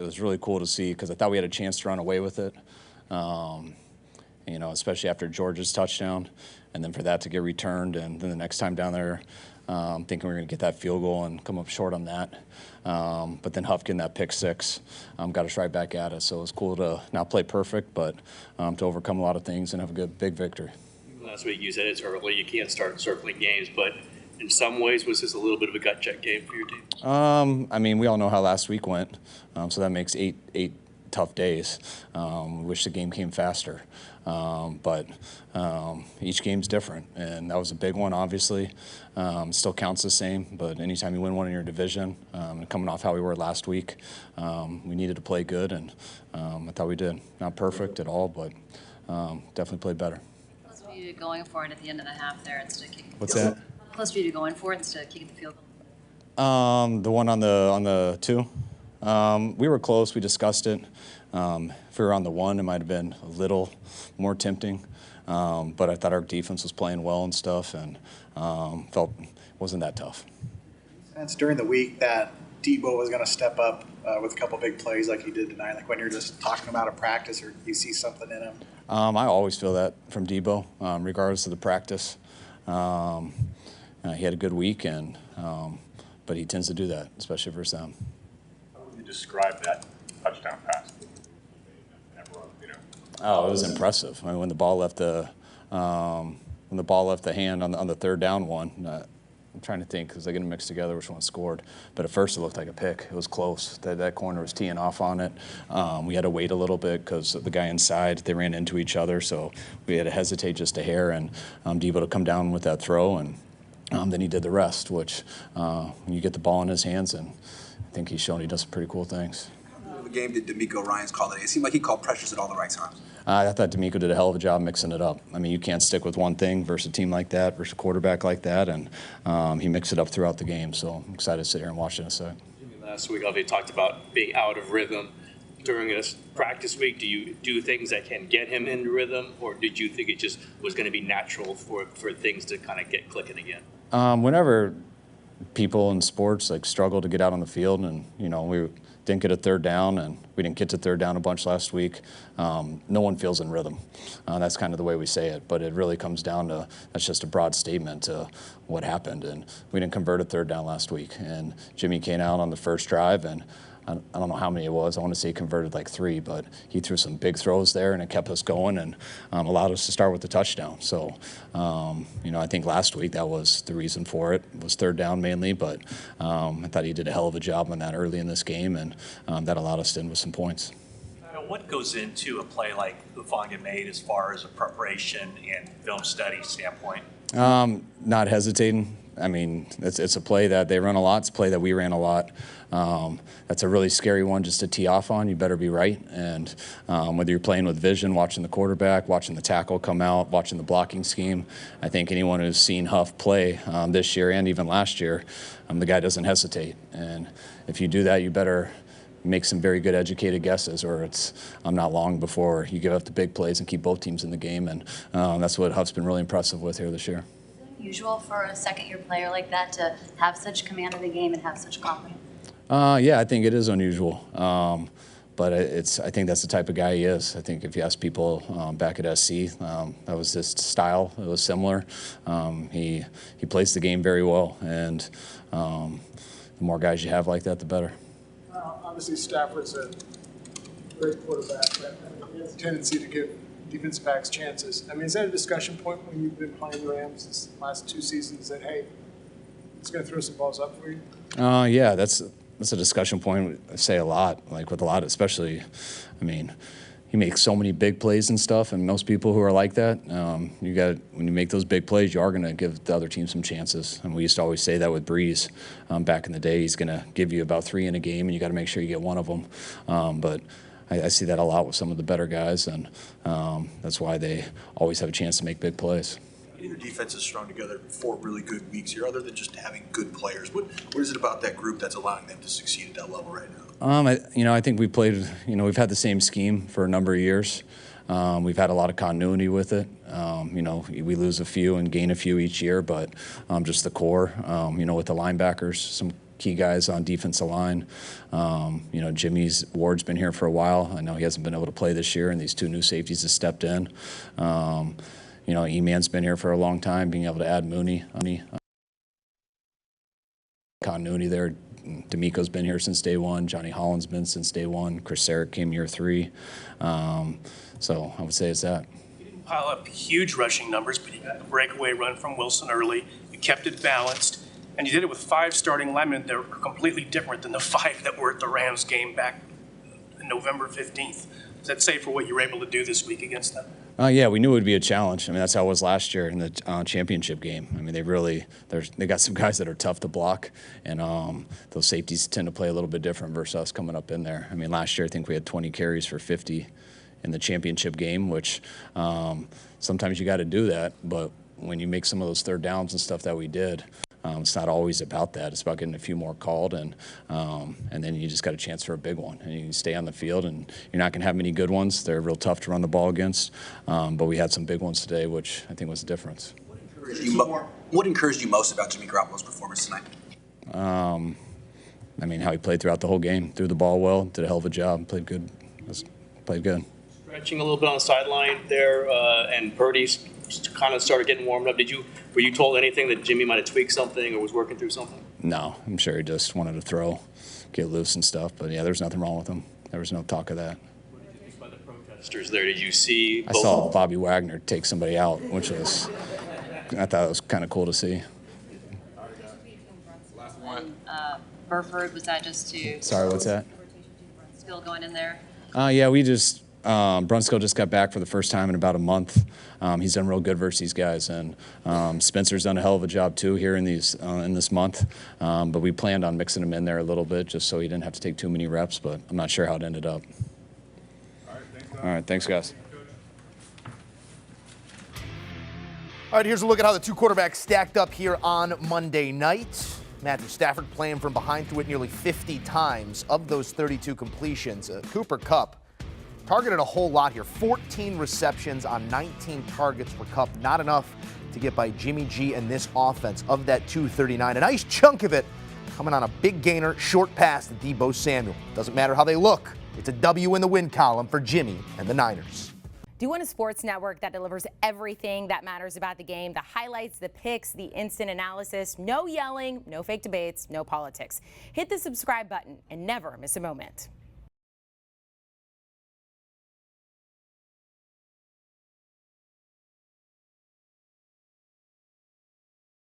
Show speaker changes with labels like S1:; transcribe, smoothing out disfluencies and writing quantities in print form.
S1: was really cool to see because I thought we had a chance to run away with it. Especially after Georgia's touchdown, and then for that to get returned, and then the next time down there, thinking we were going to get that field goal and come up short on that. But then Huff getting that pick six got us right back at it. So it was cool to not play perfect, but to overcome a lot of things and have a good, big victory.
S2: Last week you said it's early, you can't start circling games, but in some ways was this a little bit of a gut check game for your team?
S1: We all know how last week went, so that makes eight tough days. We wish the game came faster. But each game's different, and that was a big one, obviously. Still counts the same, but anytime you win one in your division, coming off how we were last week, we needed to play good, and I thought we did. Not perfect at all, but definitely played better.
S3: Close for you to going for it at the end of the half there instead of kicking the
S1: What's
S3: field goal.
S1: that?
S3: Close for you to going for it instead of kicking the field goal.
S1: The one on the two? We were close. We discussed it. If we were on the one, it might have been a little more tempting. But I thought our defense was playing well and stuff, and felt it wasn't that tough.
S4: Sense during the week that Deebo was going to step up with a couple big plays like he did tonight, like when you're just talking about a practice or you see something in him?
S1: I always feel that from Deebo, regardless of the practice. He had a good week, but he tends to do that, especially versus them.
S5: How would you describe that touchdown pass?
S1: Oh, it was impressive. I mean, when the ball left the hand on the third down one, I'm trying to think because they're going to mix together which one scored. But at first it looked like a pick. It was close. That corner was teeing off on it. We had to wait a little bit because the guy inside, they ran into each other, so we had to hesitate just a hair. And Deebo to come down with that throw, and then he did the rest, which when you get the ball in his hands, and I think he's shown he does some pretty cool things.
S6: The game did D'Amico Ryans call it? It seemed like he called pressures at all the right times.
S1: I thought D'Amico did a hell of a job mixing it up. I mean, you can't stick with one thing versus a team like that, versus a quarterback like that, and he mixed it up throughout the game. So I'm excited to sit here and watch it in a sec.
S2: Last week, they talked about being out of rhythm during this practice week. Do you do things that can get him into rhythm, or did you think it just was going to be natural for things to kind of get clicking again?
S1: Whenever people in sports struggle to get out on the field, and we didn't get a third down, and we didn't get to third down a bunch last week. No one feels in rhythm. That's kind of the way we say it, but it really comes down to that's just a broad statement to what happened, and we didn't convert a third down last week. And Jimmy came out on the first drive, and I don't know how many it was. I want to say he converted like 3, but he threw some big throws there, and it kept us going and allowed us to start with the touchdown. So, I think last week that was the reason for it. It was third down mainly, but I thought he did a hell of a job on that early in this game, and that allowed us to end with some points.
S7: What goes into a play like Hufanga made as far as a preparation and film study standpoint?
S1: Not hesitating. I mean, it's a play that they run a lot. It's a play that we ran a lot. That's a really scary one just to tee off on. You better be right. And whether you're playing with vision, watching the quarterback, watching the tackle come out, watching the blocking scheme, I think anyone who's seen Huff play this year and even last year, the guy doesn't hesitate. And if you do that, you better make some very good educated guesses, or it's not long before you give up the big plays and keep both teams in the game. And that's what Huff's been really impressive with here this year.
S3: Usual for a second-year player like that to have such command of the game and have such confidence?
S1: Yeah, I think it is unusual, but I think that's the type of guy he is. I think if you ask people back at SC, that was his style. It was similar. He plays the game very well, and the more guys you have like that, the better.
S8: Obviously, Stafford's a great quarterback, but he has a tendency to give defensive backs chances. I mean, is that a discussion point when you've been playing the Rams this last 2 seasons that, hey, it's going to throw some balls up for you?
S1: Yeah, that's a discussion point I say a lot, with a lot, especially, I mean, he makes so many big plays and stuff, and most people who are like that, when you make those big plays, you are going to give the other team some chances. And we used to always say that with Breeze back in the day. He's going to give you about 3 in a game, and you got to make sure you get one of them. But I see that a lot with some of the better guys, and that's why they always have a chance to make big plays.
S6: Your defense has strung together 4 really good weeks here, other than just having good players. What is it about that group that's allowing them to succeed at that level right now?
S1: I think we played, we've had the same scheme for a number of years. We've had a lot of continuity with it. We lose a few and gain a few each year, but just the core, with the linebackers, some key guys on defensive line. You know, Ward's been here for a while. I know he hasn't been able to play this year, and these two new safeties have stepped in. You know, E-Man's been here for a long time, being able to add Mooney. Continuity there. D'Amico's been here since day one. Johnny Holland's been since day one. Chris Sarek came year 3. So I would say it's that.
S9: You didn't pile up huge rushing numbers, but you got a breakaway run from Wilson early. You kept it balanced, and you did it with 5 starting linemen that were completely different than the 5 that were at the Rams game back November 15th. Does that say for what you were able to do this week against them?
S1: Yeah, we knew it would be a challenge. I mean, that's how it was last year in the championship game. I mean, they got some guys that are tough to block, and those safeties tend to play a little bit different versus us coming up in there. I mean, last year I think we had 20 carries for 50 in the championship game, which sometimes you got to do that, but when you make some of those third downs and stuff that we did, it's not always about that. It's about getting a few more called, and then you just got a chance for a big one. And you can stay on the field, and you're not going to have many good ones. They're real tough to run the ball against, but we had some big ones today, which I think was the difference.
S10: What encouraged you most about Jimmy Garoppolo's performance tonight?
S1: I mean, how he played throughout the whole game. Threw the ball well, did a hell of a job, played good. Played good.
S2: Stretching a little bit on the sideline there, and Purdy kind of started getting warmed up. Were you told anything that Jimmy might have tweaked something or was working through something?
S1: No, I'm sure he just wanted to throw, get loose and stuff. But yeah, there's nothing wrong with him. There was no talk of that.
S2: What did you think about the protesters there? Did you see?
S1: I saw Bobby Wagner take somebody out, which was, I thought it was kind of cool to see.
S3: Last one. Burford, was that just to?
S1: Sorry, what's that?
S3: Still going in there.
S1: Yeah, we just. Brunskill just got back for the first time in about a month. He's done real good versus these guys, and Spencer's done a hell of a job too here in this month. But we planned on mixing him in there a little bit just so he didn't have to take too many reps. But I'm not sure how it ended up. All right, thanks, guys.
S11: All right, here's a look at how the two quarterbacks stacked up here on Monday night. Matthew Stafford playing from behind, threw it nearly 50 times. Of those 32 completions, Cooper Kupp targeted a whole lot here. 14 receptions on 19 targets for Kupp. Not enough to get by Jimmy G and this offense. Of that 239, a nice chunk of it coming on a big gainer, short pass to Deebo Samuel. Doesn't matter how they look. It's a W in the win column for Jimmy and the Niners.
S12: Do you want a sports network that delivers everything that matters about the game? The highlights, the picks, the instant analysis, no yelling, no fake debates, no politics. Hit the subscribe button and never miss a moment.